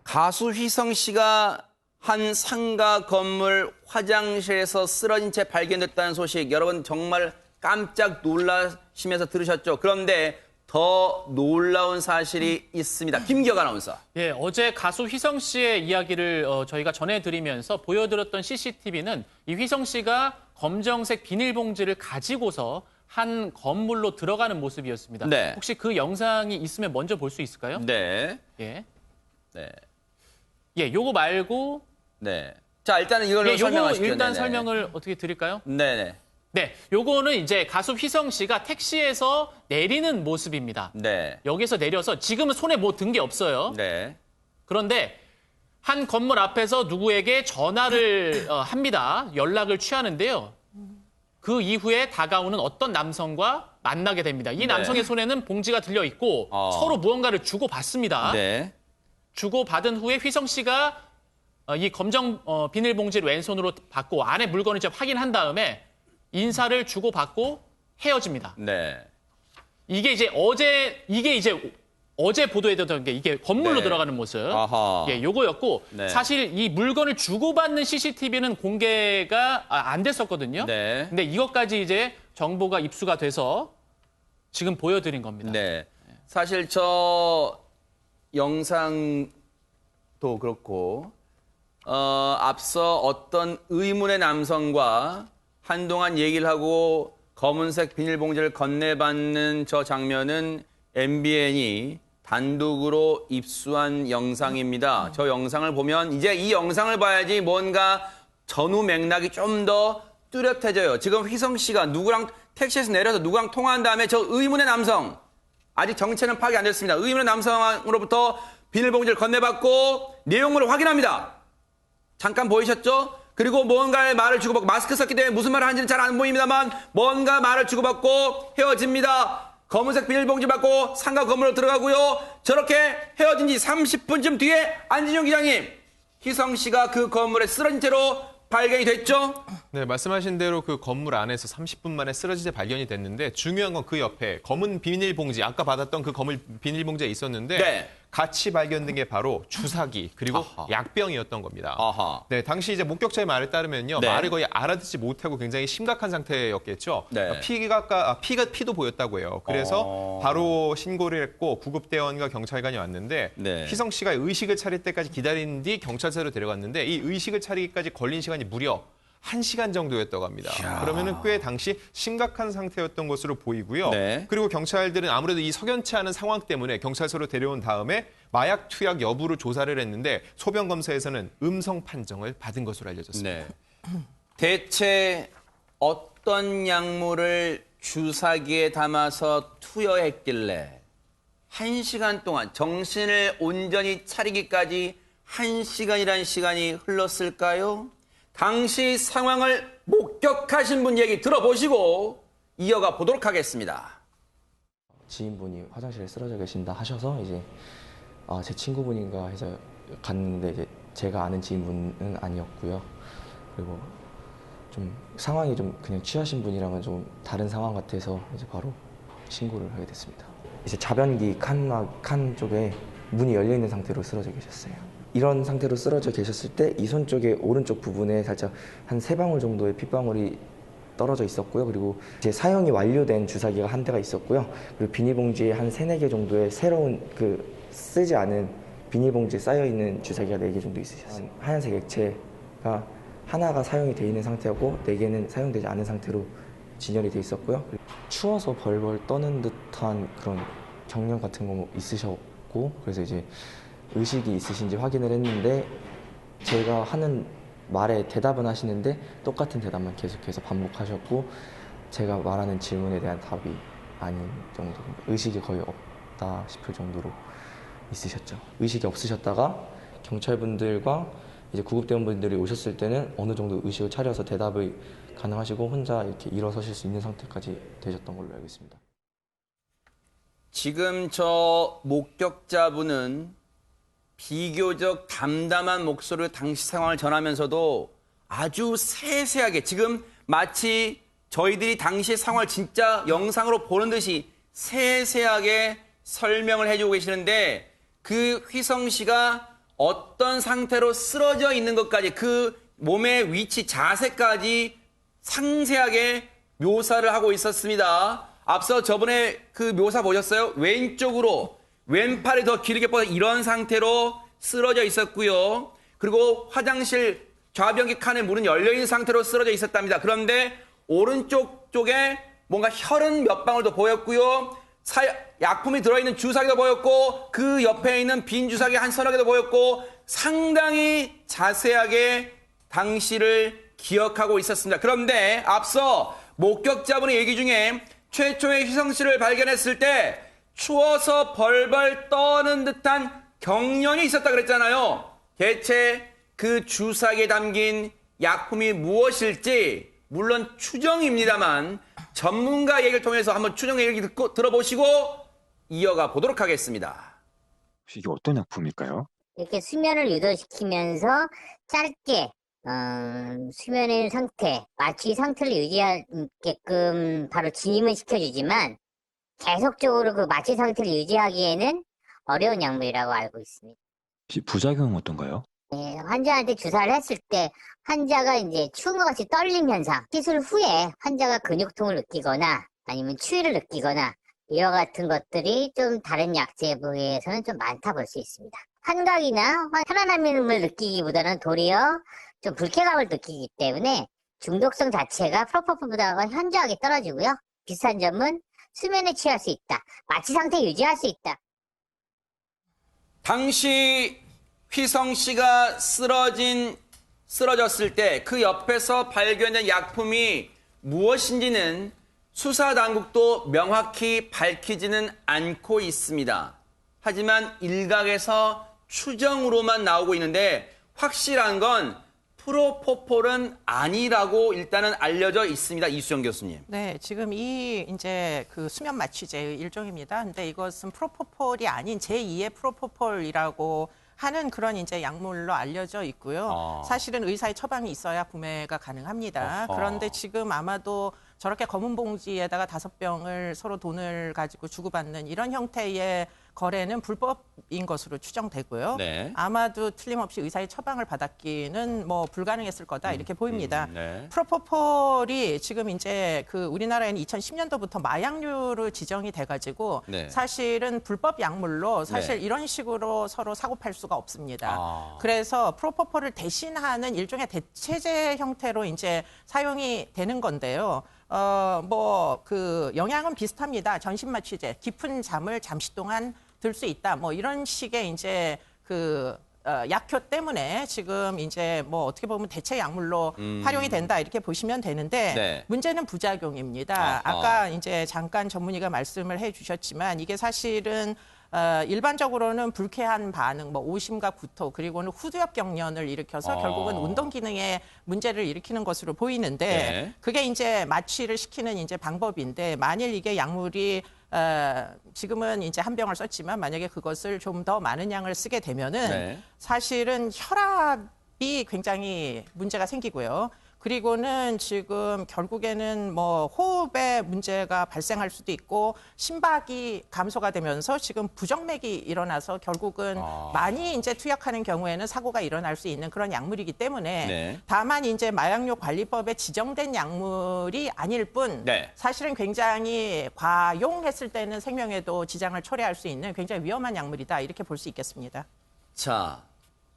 가수 휘성 씨가 한 상가 건물 화장실에서 쓰러진 채 발견됐다는 소식, 여러분 정말 깜짝 놀라시면서 들으셨죠? 그런데 더 놀라운 사실이 있습니다. 김기혁 아나운서. 예, 어제 가수 휘성 씨의 이야기를 저희가 전해드리면서 보여드렸던 CCTV는 이 휘성 씨가 검정색 비닐봉지를 가지고서 한 건물로 들어가는 모습이었습니다. 네. 혹시 그 영상이 있으면 먼저 볼 수 있을까요? 네. 예. 네. 예, 요거 말고. 네. 자, 일단은 이걸로 예, 요거 설명하시죠. 일단 네네. 설명을 어떻게 드릴까요? 네네. 네, 요거는 이제 가수 휘성 씨가 택시에서 내리는 모습입니다. 네. 여기서 내려서 지금은 손에 뭐 든 게 없어요. 네. 그런데 한 건물 앞에서 누구에게 전화를 합니다. 연락을 취하는데요. 그 이후에 다가오는 어떤 남성과 만나게 됩니다. 이 남성의 손에는 봉지가 들려 있고 서로 무언가를 주고받습니다. 네. 주고받은 후에 휘성 씨가 이 검정 비닐봉지를 왼손으로 받고 안에 물건을 이제 확인한 다음에 인사를 주고받고 헤어집니다. 네. 이게 이제 어제 보도했던 게 이게 건물로 네. 들어가는 모습. 아하. 예, 요거였고 네. 사실 이 물건을 주고받는 CCTV는 공개가 안 됐었거든요. 네. 근데 이것까지 이제 정보가 입수가 돼서 지금 보여드린 겁니다. 네. 사실 저 영상도 그렇고 앞서 어떤 의문의 남성과 한동안 얘기를 하고 검은색 비닐봉지를 건네받는 저 장면은 MBN이 단독으로 입수한 영상입니다. 저 영상을 보면 이제 이 영상을 봐야지 뭔가 전후 맥락이 좀 더 뚜렷해져요. 지금 휘성 씨가 누구랑 택시에서 내려서 누구랑 통화한 다음에 저 의문의 남성, 아직 정체는 파악이 안 됐습니다. 의문의 남성으로부터 비닐봉지를 건네받고 내용물을 확인합니다. 잠깐 보이셨죠? 그리고 뭔가의 말을 주고받고 마스크 썼기 때문에 무슨 말을 하는지는 잘 안 보입니다만 뭔가 말을 주고받고 헤어집니다. 검은색 비닐봉지 받고 상가 건물로 들어가고요. 저렇게 헤어진 지 30분쯤 뒤에 안진용 기자님, 휘성 씨가 그 건물에 쓰러진 채로 발견이 됐죠? 네, 말씀하신 대로 그 건물 안에서 30분 만에 쓰러진 채 발견이 됐는데 중요한 건 그 옆에 검은 비닐봉지, 아까 받았던 그 검은 비닐봉지가 있었는데 네. 같이 발견된 게 바로 주사기 그리고 아하. 약병이었던 겁니다. 아하. 네, 당시 이제 목격자의 말에 따르면요, 네. 말을 거의 알아듣지 못하고 굉장히 심각한 상태였겠죠. 네. 피도 보였다고 해요. 그래서 바로 신고를 했고 구급대원과 경찰관이 왔는데 네. 휘성 씨가 의식을 차릴 때까지 기다린 뒤 경찰서로 데려갔는데 이 의식을 차리기까지 걸린 시간이 무려 1시간 정도였다고 합니다. 그러면은 꽤 당시 심각한 상태였던 것으로 보이고요. 네. 그리고 경찰들은 아무래도 이 석연치 않은 상황 때문에 경찰서로 데려온 다음에 마약 투약 여부를 조사를 했는데 소변 검사에서는 음성 판정을 받은 것으로 알려졌습니다. 네. 대체 어떤 약물을 주사기에 담아서 투여했길래 1시간 동안 정신을 온전히 차리기까지 1시간이라는 시간이 흘렀을까요? 당시 상황을 목격하신 분 얘기 들어보시고 이어가 보도록 하겠습니다. 지인분이 화장실에 쓰러져 계신다 하셔서 이제 제 친구분인가 해서 갔는데 이제 제가 아는 지인분은 아니었고요. 그리고 좀 상황이 좀 그냥 취하신 분이랑은 좀 다른 상황 같아서 이제 바로 신고를 하게 됐습니다. 이제 자변기 칸 쪽에 문이 열려 있는 상태로 쓰러져 계셨어요. 이런 상태로 쓰러져 계셨을 때 이 손 쪽에 오른쪽 부분에 살짝 한 3방울 정도의 핏방울이 떨어져 있었고요. 그리고 이제 사용이 완료된 주사기가 한 대가 있었고요. 그리고 비닐봉지에 한 3, 4개 정도의 새로운 쓰지 않은 비닐봉지에 쌓여있는 주사기가 4개 정도 있으셨어요. 하얀색 액체가 하나가 사용이 돼 있는 상태고 4개는 사용되지 않은 상태로 진열이 돼 있었고요. 추워서 벌벌 떠는 듯한 그런 경련 같은 거 있으셨고, 그래서 이제 의식이 있으신지 확인을 했는데 제가 하는 말에 대답은 하시는데 똑같은 대답만 계속해서 반복하셨고 제가 말하는 질문에 대한 답이 아닌 정도, 의식이 거의 없다 싶을 정도로 있으셨죠. 의식이 없으셨다가 경찰분들과 이제 구급대원분들이 오셨을 때는 어느 정도 의식을 차려서 대답이 가능하시고 혼자 이렇게 일어서실 수 있는 상태까지 되셨던 걸로 알고 있습니다. 지금 저 목격자분은 비교적 담담한 목소리로 당시 상황을 전하면서도 아주 세세하게, 지금 마치 저희들이 당시 상황을 진짜 영상으로 보는 듯이 세세하게 설명을 해주고 계시는데 그 휘성 씨가 어떤 상태로 쓰러져 있는 것까지 그 몸의 위치, 자세까지 상세하게 묘사를 하고 있었습니다. 앞서 저번에 그 묘사 보셨어요? 왼쪽으로 왼팔이 더 길게 뻗어 이런 상태로 쓰러져 있었고요. 그리고 화장실 좌변기 칸에 문은 열려있는 상태로 쓰러져 있었답니다. 그런데 오른쪽 쪽에 뭔가 혈흔 몇 방울도 보였고요. 약품이 들어있는 주사기도 보였고 그 옆에 있는 빈 주사기 한 서너 개도 보였고 상당히 자세하게 당시를 기억하고 있었습니다. 그런데 앞서 목격자분의 얘기 중에 최초의 희성 씨를 발견했을 때 추워서 벌벌 떠는 듯한 경련이 있었다 그랬잖아요. 대체 그 주사기에 담긴 약품이 무엇일지 물론 추정입니다만 전문가 얘기를 통해서 한번 추정 얘기 들어보시고 이어가 보도록 하겠습니다. 혹시 이게 어떤 약품일까요? 이렇게 수면을 유도시키면서 짧게 수면의 상태, 마취 상태를 유지하게끔 바로 진입을 시켜주지만 계속적으로 그 마취 상태를 유지하기에는 어려운 약물이라고 알고 있습니다. 혹시 부작용은 어떤가요? 네, 환자한테 주사를 했을 때 환자가 이제 추운 것 같이 떨림 현상, 시술 후에 환자가 근육통을 느끼거나 아니면 추위를 느끼거나 이와 같은 것들이 좀 다른 약제에 비해서는 좀 많다 볼 수 있습니다. 환각이나 편안함을 느끼기보다는 도리어 좀 불쾌감을 느끼기 때문에 중독성 자체가 프로포폴보다 현저하게 떨어지고요. 비슷한 점은 수면에 취할 수 있다. 마취 상태 유지할 수 있다. 당시 휘성 씨가 쓰러졌을 때 그 옆에서 발견된 약품이 무엇인지는 수사 당국도 명확히 밝히지는 않고 있습니다. 하지만 일각에서 추정으로만 나오고 있는데 확실한 건 프로포폴은 아니라고 일단은 알려져 있습니다. 이수정 교수님. 네, 지금 이제 그 수면 마취제의 일종입니다. 근데 이것은 프로포폴이 아닌 제2의 프로포폴이라고 하는 그런 이제 약물로 알려져 있고요. 사실은 의사의 처방이 있어야 구매가 가능합니다. 그런데 지금 아마도 저렇게 검은 봉지에다가 5병을 서로 돈을 가지고 주고받는 이런 형태의 거래는 불법인 것으로 추정되고요. 네. 아마도 틀림없이 의사의 처방을 받았기는 뭐 불가능했을 거다 이렇게 보입니다. 네. 프로포폴이 지금 이제 그 우리나라에는 2010년도부터 마약류로 지정이 돼가지고 네. 사실은 불법 약물로 사실 네. 이런 식으로 서로 사고 팔 수가 없습니다. 그래서 프로포폴을 대신하는 일종의 대체제 형태로 이제 사용이 되는 건데요. 뭐 그 영향은 비슷합니다. 전신마취제, 깊은 잠을 잠시 동안 들 수 있다. 뭐 이런 식의 이제 그 약효 때문에 지금 이제 뭐 어떻게 보면 대체 약물로 활용이 된다 이렇게 보시면 되는데 네. 문제는 부작용입니다. 아까 이제 잠깐 전문의가 말씀을 해주셨지만 이게 사실은 일반적으로는 불쾌한 반응, 뭐 오심과 구토, 그리고는 후두엽 경련을 일으켜서 결국은 운동 기능에 문제를 일으키는 것으로 보이는데 네. 그게 이제 마취를 시키는 이제 방법인데 만일 이게 약물이 지금은 이제 한 병을 썼지만 만약에 그것을 좀 더 많은 양을 쓰게 되면은 네. 사실은 혈압이 굉장히 문제가 생기고요. 그리고는 지금 결국에는 뭐 호흡에 문제가 발생할 수도 있고 심박이 감소가 되면서 지금 부정맥이 일어나서 결국은 많이 이제 투약하는 경우에는 사고가 일어날 수 있는 그런 약물이기 때문에 네. 다만 이제 마약류 관리법에 지정된 약물이 아닐 뿐 네. 사실은 굉장히 과용했을 때는 생명에도 지장을 초래할 수 있는 굉장히 위험한 약물이다 이렇게 볼 수 있겠습니다. 자,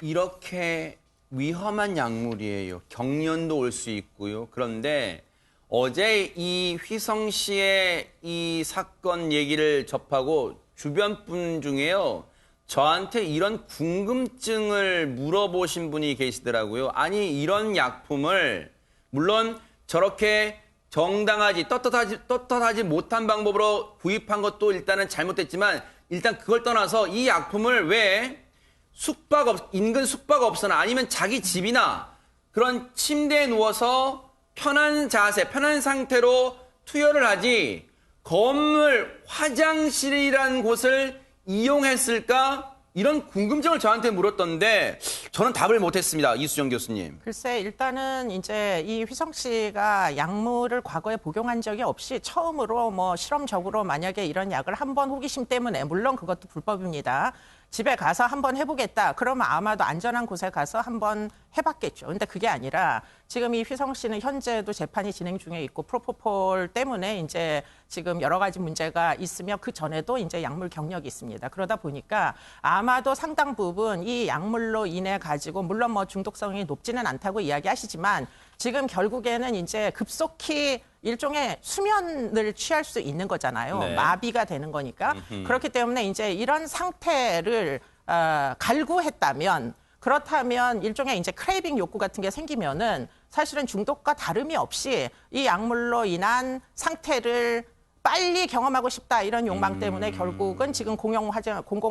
이렇게 위험한 약물이에요. 경련도 올 수 있고요. 그런데 어제 이 휘성 씨의 이 사건 얘기를 접하고 주변 분 중에요. 저한테 이런 궁금증을 물어보신 분이 계시더라고요. 아니, 이런 약품을 물론 저렇게 정당하지 떳떳하지 못한 방법으로 구입한 것도 일단은 잘못됐지만 일단 그걸 떠나서 이 약품을 왜 인근 숙박업소나 아니면 자기 집이나 그런 침대에 누워서 편한 자세, 편한 상태로 투여를 하지 건물, 화장실이라는 곳을 이용했을까? 이런 궁금증을 저한테 물었던데 저는 답을 못했습니다. 이수정 교수님. 글쎄 일단은 이제 이 휘성 씨가 약물을 과거에 복용한 적이 없이 처음으로 뭐 실험적으로 만약에 이런 약을 한번 호기심 때문에 물론 그것도 불법입니다. 집에 가서 한번 해보겠다. 그러면 아마도 안전한 곳에 가서 한번 해봤겠죠. 근데 그게 아니라 지금 이 휘성 씨는 현재도 재판이 진행 중에 있고 프로포폴 때문에 이제 지금 여러 가지 문제가 있으며 그 전에도 이제 약물 경력이 있습니다. 그러다 보니까 아마도 상당 부분 이 약물로 인해 가지고 물론 뭐 중독성이 높지는 않다고 이야기하시지만 지금 결국에는 이제 급속히 일종의 수면을 취할 수 있는 거잖아요. 네. 마비가 되는 거니까. 그렇기 때문에 이제 이런 상태를 갈구했다면 그렇다면 일종의 이제 크레이빙 욕구 같은 게 생기면은 사실은 중독과 다름이 없이 이 약물로 인한 상태를 빨리 경험하고 싶다 이런 욕망 때문에 결국은 지금 공공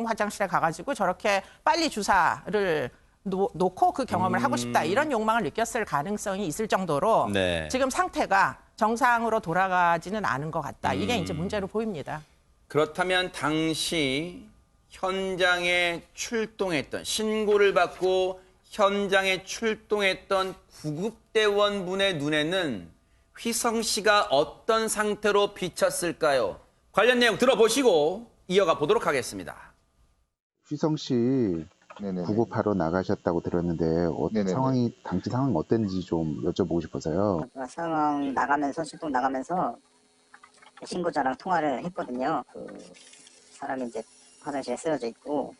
화장실에 가가지고 저렇게 빨리 주사를 놓고 그 경험을 하고 싶다 이런 욕망을 느꼈을 가능성이 있을 정도로 네. 지금 상태가 정상으로 돌아가지는 않은 것 같다. 이게 이제 문제로 보입니다. 그렇다면 당시 현장에 출동했던 신고를 받고 현장에 출동했던 구급대원분의 눈에는 휘성 씨가 어떤 상태로 비쳤을까요? 관련 내용 들어보시고 이어가 보도록 하겠습니다. 휘성 씨 구급하러 나가셨다고 들었는데 상황이 당시 상황이 어땠는지 좀 여쭤보고 싶어서요. 상황 나가면서 출동 나가면서 신고자랑 통화를 했거든요. 그 사람이 이제 화장실에 쓰러져 있고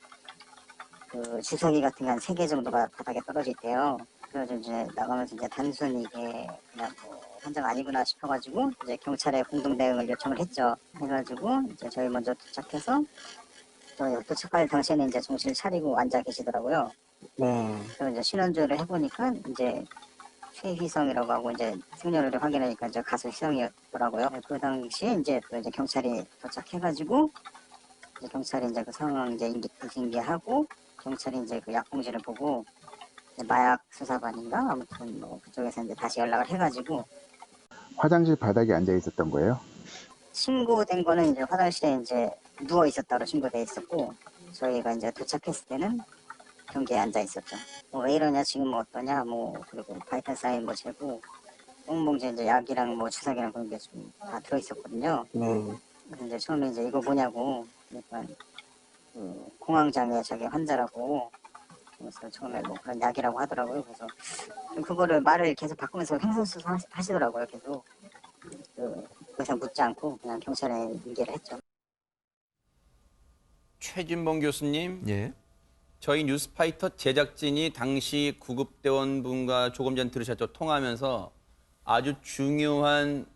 그 주사기 같은 게 한 3개 정도가 바닥에 떨어져 있대요. 그래서 이제 나가면서 이제 단순히 이게 그냥 뭐 환자가 아니구나 싶어가지고 이제 경찰에 공동 대응을 요청을 했죠. 해가지고 이제 저희 먼저 도착해서 도착할 당시에는 이제 정신을 차리고 앉아 계시더라고요. 네. 그래서 이제 신원조회를 해보니까 이제 최희성이라고 하고 이제 생년월일 확인하니까 이제 가수 희성이었더라고요. 그 당시에 이제 또 이제 경찰이 도착해가지고 이제 경찰이 이제 그 상황 이제 인계하고 경찰이 이제 그 약봉지를 보고 이제 마약 수사반인가 아무튼 뭐 그쪽에서 이제 다시 연락을 해가지고 화장실 바닥에 앉아 있었던 거예요? 신고된 거는 이제 화장실에 이제 누워 있었다고 신고돼 있었고 저희가 이제 도착했을 때는 경계에 앉아 있었죠. 뭐 왜 이러냐 지금 뭐 어떠냐 뭐 그리고 바이탈 사인 뭐 재고 뽕봉지에 이제 약이랑 뭐 주사기랑 그런 게 좀 다 들어 있었거든요. 그래서 이제 처음에 이제 이거 뭐냐고 그러니까 그 공황장애 자기 환자라고 그래서 처음에 뭐 그런 약이라고 하더라고요. 그래서 그거를 말을 계속 바꾸면서 횡설수설 하시더라고요. 계속 더 이상 묻지 않고 그냥 경찰에 인계를 했죠. 최진봉 교수님, 예. 저희 뉴스파이터 제작진이 당시 구급대원분과 조금 전 들으셨죠? 통화하면서 아주 중요한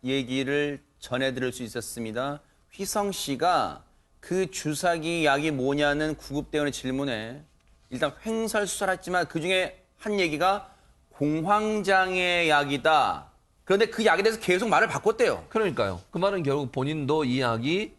얘기를 전해드릴 수 있었습니다. 휘성 씨가 그 주사기 약이 뭐냐는 구급대원의 질문에 일단 횡설수설했지만 그중에 한 얘기가 공황장애 약이다. 그런데 그 약에 대해서 계속 말을 바꿨대요. 그러니까요. 그 말은 결국 본인도 이 약이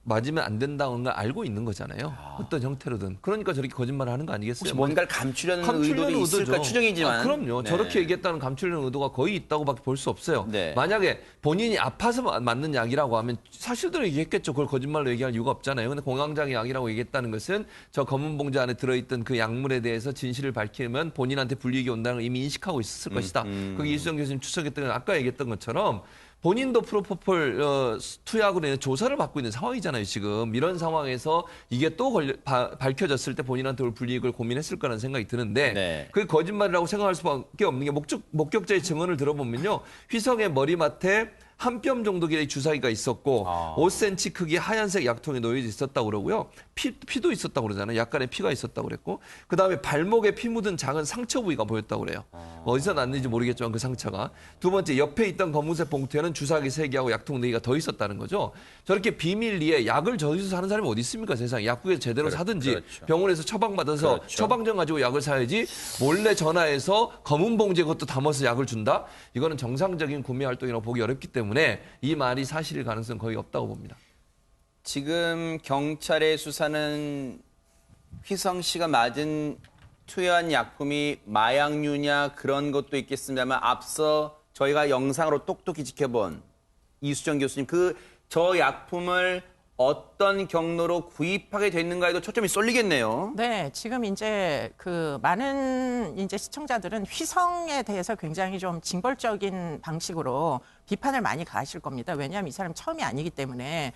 맞으면 안 된다는 걸 알고 있는 거잖아요. 어떤 형태로든. 그러니까 저렇게 거짓말을 하는 거 아니겠어요? 혹시 뭔가를 감추려는 의도도 있을까 추정이지만. 그럼요. 네. 저렇게 얘기했다는 감추려는 의도가 거의 있다고밖에 볼 수 없어요. 네. 만약에 본인이 아파서 맞는 약이라고 하면 사실대로 얘기했겠죠. 그걸 거짓말로 얘기할 이유가 없잖아요. 근데 공황장애 약이라고 얘기했다는 것은 저 검은 봉지 안에 들어있던 그 약물에 대해서 진실을 밝히면 본인한테 불이익이 온다는 걸 이미 인식하고 있었을 것이다. 그게 이수정 교수님 추측했던 건 아까 얘기했던 것처럼 본인도 프로포폴 투약으로 인해 조사를 받고 있는 상황이잖아요, 지금. 이런 상황에서 이게 또 밝혀졌을 때 본인한테 올 불이익을 고민했을 거라는 생각이 드는데 네. 그게 거짓말이라고 생각할 수밖에 없는 게 목격자의 증언을 들어보면요. 휘성의 머리맡에 한 뼘 정도 길이의 주사기가 있었고 5cm 크기의 하얀색 약통이 놓여져 있었다고 그러고요. 피도 있었다고 그러잖아요. 약간의 피가 있었다고 그랬고 그다음에 발목에 피 묻은 작은 상처 부위가 보였다고 그래요. 어디서 났는지 모르겠지만 그 상처가. 두 번째 옆에 있던 검은색 봉투에는 주사기 3개하고 약통 4개가 더 있었다는 거죠. 저렇게 비밀리에 약을 저기서 사는 사람이 어디 있습니까? 세상에. 약국에서 제대로 사든지 그렇죠. 병원에서 처방받아서 그렇죠. 처방전 가지고 약을 사야지 몰래 전화해서 검은 봉지에 그것도 담아서 약을 준다? 이거는 정상적인 구매 활동이라고 보기 어렵기 때문에 이 말이 사실일 가능성은 거의 없다고 봅니다. 지금 경찰의 수사는 휘성 씨가 맞은 투여한 약품이 마약류냐 그런 것도 있겠습니다만 앞서 저희가 영상으로 똑똑히 지켜본 이수정 교수님 저 약품을 어떤 경로로 구입하게 됐는가에도 초점이 쏠리겠네요. 네, 지금 이제 그 많은 이제 시청자들은 휘성에 대해서 굉장히 좀 징벌적인 방식으로 비판을 많이 가하실 겁니다. 왜냐하면 이 사람 처음이 아니기 때문에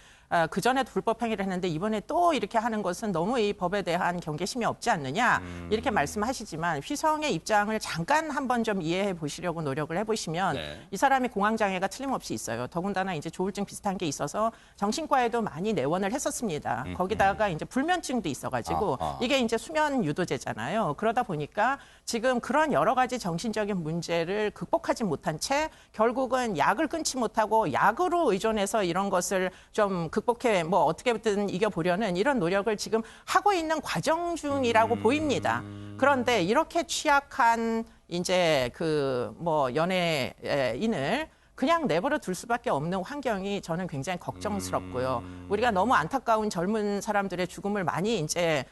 그 전에도 불법 행위를 했는데 이번에 또 이렇게 하는 것은 너무 이 법에 대한 경계심이 없지 않느냐 이렇게 말씀하시지만 휘성의 입장을 잠깐 한번 좀 이해해 보시려고 노력을 해보시면 네. 이 사람이 공황장애가 틀림없이 있어요. 더군다나 이제 조울증 비슷한 게 있어서 정신과에도 많이 내원을 했었습니다. 거기다가 이제 불면증도 있어가지고 이게 이제 수면 유도제잖아요. 그러다 보니까 지금 그런 여러 가지 정신적인 문제를 극복하지 못한 채 결국은 약을 끊지 못하고 약으로 의존해서 이런 것을 좀 극복해 뭐 어떻게든 이겨보려는 이런 노력을 지금 하고 있는 과정 중이라고 보입니다. 그런데 이렇게 취약한 이제 그 뭐 연예인을 그냥 내버려 둘 수밖에 없는 환경이 저는 굉장히 걱정스럽고요. 우리가 너무 안타까운 젊은 사람들의 죽음을 많이 이제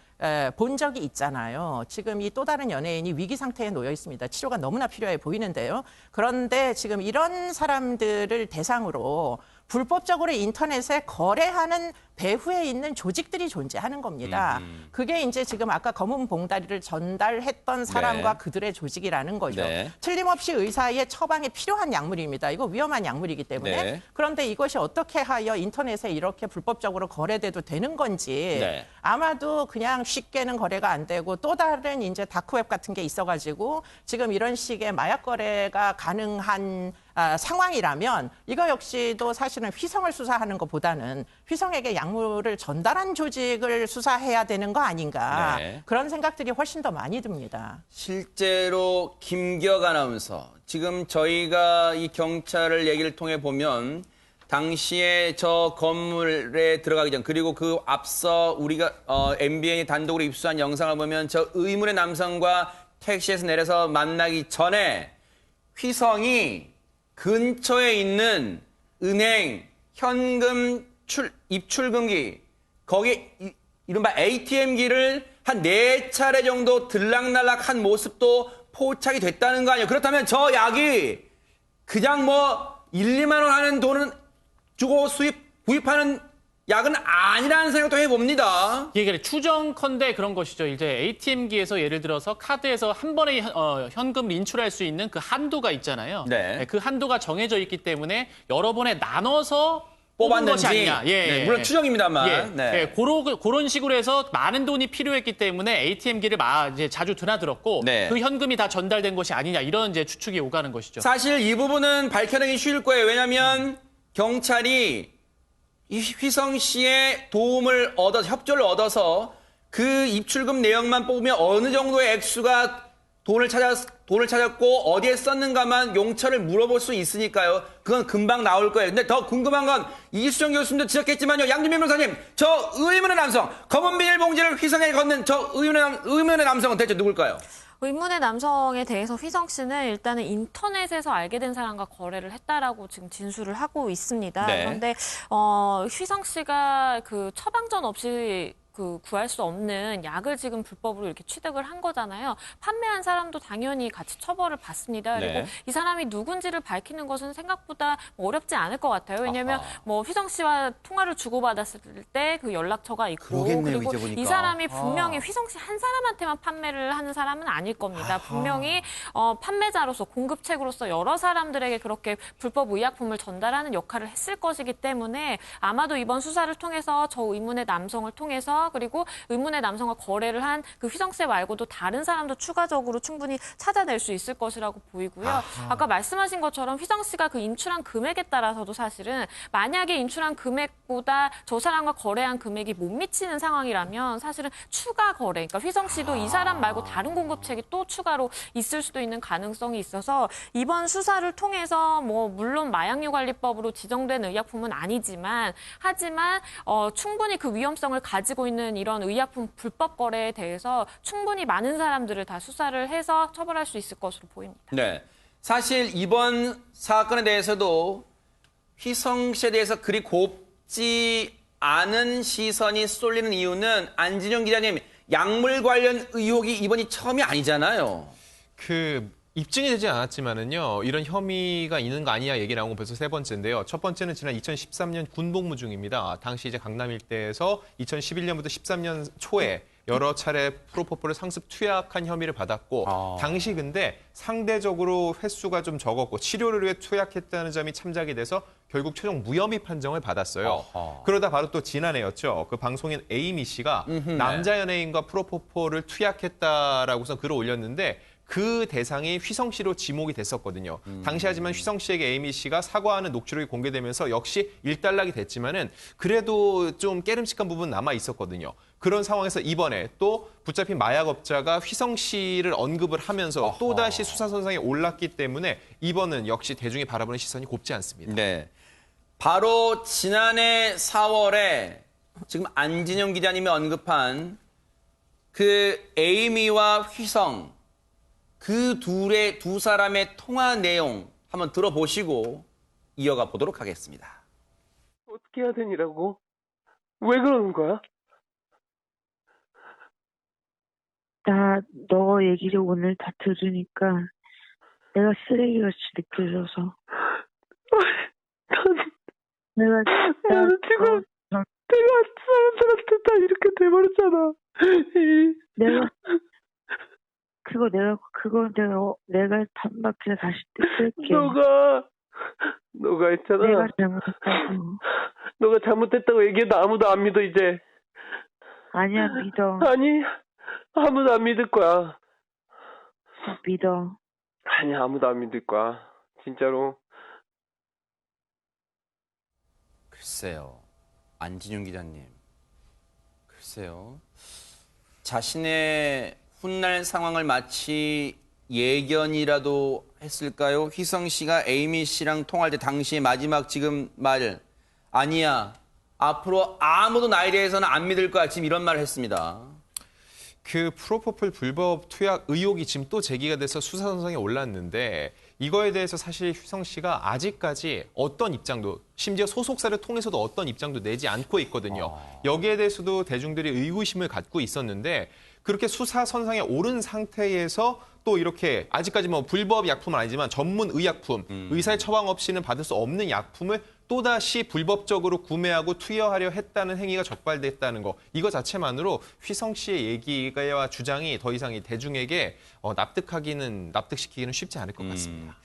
본 적이 있잖아요. 지금 이 또 다른 연예인이 위기 상태에 놓여 있습니다. 치료가 너무나 필요해 보이는데요. 그런데 지금 이런 사람들을 대상으로 불법적으로 인터넷에 거래하는 배후에 있는 조직들이 존재하는 겁니다. 그게 이제 지금 아까 검은 봉다리를 전달했던 사람과 네. 그들의 조직이라는 거죠. 네. 틀림없이 의사의 처방에 필요한 약물입니다. 이거 위험한 약물이기 때문에. 네. 그런데 이것이 어떻게 하여 인터넷에 이렇게 불법적으로 거래돼도 되는 건지 네. 아마도 그냥 쉽게는 거래가 안 되고 또 다른 이제 다크웹 같은 게 있어가지고 지금 이런 식의 마약 거래가 가능한 상황이라면 이거 역시도 사실은 휘성을 수사하는 것보다는 휘성에게 약물을 전달한 조직을 수사해야 되는 거 아닌가 네. 그런 생각들이 훨씬 더 많이 듭니다. 실제로 김기혁 아나운서, 지금 저희가 이 경찰을 얘기를 통해 보면 당시에 저 건물에 들어가기 전, 그리고 그 앞서 우리가 MBN이 단독으로 입수한 영상을 보면 저 의문의 남성과 택시에서 내려서 만나기 전에 휘성이 근처에 있는 은행 현금 입출금기, 거기 이른바 ATM기를 한 4차례 정도 들락날락한 모습도 포착이 됐다는 거 아니에요. 그렇다면 저 약이 그냥 뭐 1, 2만 원 하는 돈은 주고 구입하는 약은 아니라는 생각도 해봅니다. 이게 추정컨대 그런 것이죠. 이제 ATM기에서 예를 들어서 카드에서 한 번에 현금을 인출할 수 있는 그 한도가 있잖아요. 네. 그 한도가 정해져 있기 때문에 여러 번에 나눠서 뽑은 뽑았는지. 것이 아니냐. 예, 네, 예. 물론 추정입니다만. 예, 네. 예, 그런 식으로 해서 많은 돈이 필요했기 때문에 ATM기를 이제 자주 드나들었고 네. 그 현금이 다 전달된 것이 아니냐 이런 이제 추측이 오가는 것이죠. 사실 이 부분은 밝혀내기 쉬울 거예요. 왜냐하면 경찰이 이 휘성 씨의 협조를 얻어서 그 입출금 내역만 뽑으면 어느 정도의 액수가 돈을 찾았고 어디에 썼는가만 용처를 물어볼 수 있으니까요. 그건 금방 나올 거예요. 근데 더 궁금한 건 이수정 교수님도 지적했지만요. 양준민 변호사님, 저 의문의 남성, 검은 비닐봉지를 휘성에 건넨 저 의문의 남성은 대체 누굴까요? 의문의 남성에 대해서 휘성 씨는 일단은 인터넷에서 알게 된 사람과 거래를 했다라고 지금 진술을 하고 있습니다. 네. 그런데 휘성 씨가 그 처방전 없이 구할 수 없는 약을 지금 불법으로 이렇게 취득을 한 거잖아요. 판매한 사람도 당연히 같이 처벌을 받습니다. 그리고 네. 이 사람이 누군지를 밝히는 것은 생각보다 어렵지 않을 것 같아요. 왜냐하면 뭐 휘성 씨와 통화를 주고받았을 때 그 연락처가 있고 그러겠네요, 그리고 이제 보니까. 이 사람이 분명히 휘성 씨 한 사람한테만 판매를 하는 사람은 아닐 겁니다. 분명히 판매자로서 공급책으로서 여러 사람들에게 그렇게 불법 의약품을 전달하는 역할을 했을 것이기 때문에 아마도 이번 수사를 통해서 저 의문의 남성을 통해서 그리고 의문의 남성과 거래를 한 그 휘성 씨 말고도 다른 사람도 추가적으로 충분히 찾아낼 수 있을 것이라고 보이고요. 아까 말씀하신 것처럼 휘성 씨가 그 인출한 금액에 따라서도 사실은 만약에 인출한 금액보다 저 사람과 거래한 금액이 못 미치는 상황이라면 사실은 추가 거래, 그러니까 휘성 씨도 이 사람 말고 다른 공급책이 또 추가로 있을 수도 있는 가능성이 있어서 이번 수사를 통해서 뭐 물론 마약류관리법으로 지정된 의약품은 아니지만 하지만 충분히 그 위험성을 가지고 있는 이런 의약품 불법 거래에 대해서 충분히 많은 사람들을 다 수사를 해서 처벌할 수 있을 것으로 보입니다. 네. 사실 이번 사건에 대해서도 휘성 씨에 대해서 그리 곱지 않은 시선이 쏠리는 이유는 안진영 기자님, 약물 관련 의혹이 이번이 처음이 아니잖아요. 입증이 되지 않았지만은요, 이런 혐의가 있는 거 아니냐 얘기 나온 건 벌써 3번째인데요. 첫 번째는 지난 2013년 군복무 중입니다. 당시 이제 강남 일대에서 2011년부터 13년 초에 여러 차례 프로포폴을 상습 투약한 혐의를 받았고 당시 근데 상대적으로 횟수가 좀 적었고 치료를 위해 투약했다는 점이 참작이 돼서 결국 최종 무혐의 판정을 받았어요. 어허. 그러다 바로 또 지난해였죠. 그 방송인 에이미 씨가 남자 연예인과 프로포폴을 투약했다라고서 글을 올렸는데 그 대상이 휘성 씨로 지목이 됐었거든요. 당시 하지만 휘성 씨에게 에이미 씨가 사과하는 녹취록이 공개되면서 역시 일단락이 됐지만은 그래도 좀 깨름칙한 부분 남아 있었거든요. 그런 상황에서 이번에 또 붙잡힌 마약업자가 휘성 씨를 언급을 하면서 또다시 수사선상에 올랐기 때문에 이번은 역시 대중이 바라보는 시선이 곱지 않습니다. 네. 바로 지난해 4월에 지금 안진영 기자님이 언급한 그 에이미와 휘성 그 두 사람의 통화 내용 한번 들어보시고 이어가 보도록 하겠습니다. 어떻게 해야 되니라고? 왜 그러는 거야? 나 너 얘기를 오늘 다 들으니까 내가 쓰레기같이 느껴져서 나는 지금 내가 사람들한테 다 이렇게 돼버렸잖아. 내가 반박해서 다시 쓸게. 너가 했잖아. 내가 잘못했다고. 너가 잘못했다고 얘기해도 아무도 안 믿어 이제. 아니야, 믿어. 아니 아무도 안 믿을 거야. 믿어. 아니 아무도 안 믿을 거야. 진짜로. 글쎄요. 안진영 기자님. 글쎄요. 자신의 훗날 상황을 마치 예견이라도 했을까요? 휘성 씨가 에이미 씨랑 통화할 때 당시의 마지막 지금 말 아니야. 앞으로 아무도 나에 대해서는 안 믿을 거야. 지금 이런 말을 했습니다. 그 프로포폴 불법 투약 의혹이 지금 또 제기가 돼서 수사선상에 올랐는데 이거에 대해서 사실 휘성 씨가 아직까지 어떤 입장도 심지어 소속사를 통해서도 어떤 입장도 내지 않고 있거든요. 여기에 대해서도 대중들이 의구심을 갖고 있었는데 그렇게 수사선상에 오른 상태에서 또 이렇게 아직까지 뭐 불법 약품은 아니지만 전문 의약품, 의사의 처방 없이는 받을 수 없는 약품을 또다시 불법적으로 구매하고 투여하려 했다는 행위가 적발됐다는 거. 이거 자체만으로 휘성 씨의 얘기와 주장이 더 이상 이 대중에게 납득시키기는 쉽지 않을 것 같습니다.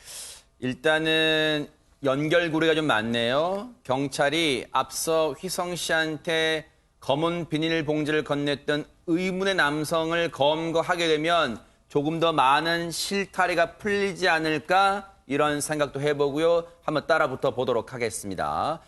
일단은 연결고리가 좀 많네요. 경찰이 앞서 휘성 씨한테 검은 비닐봉지를 건넸던 의문의 남성을 검거하게 되면 조금 더 많은 실타래가 풀리지 않을까 이런 생각도 해보고요. 한번 따라 붙어 보도록 하겠습니다.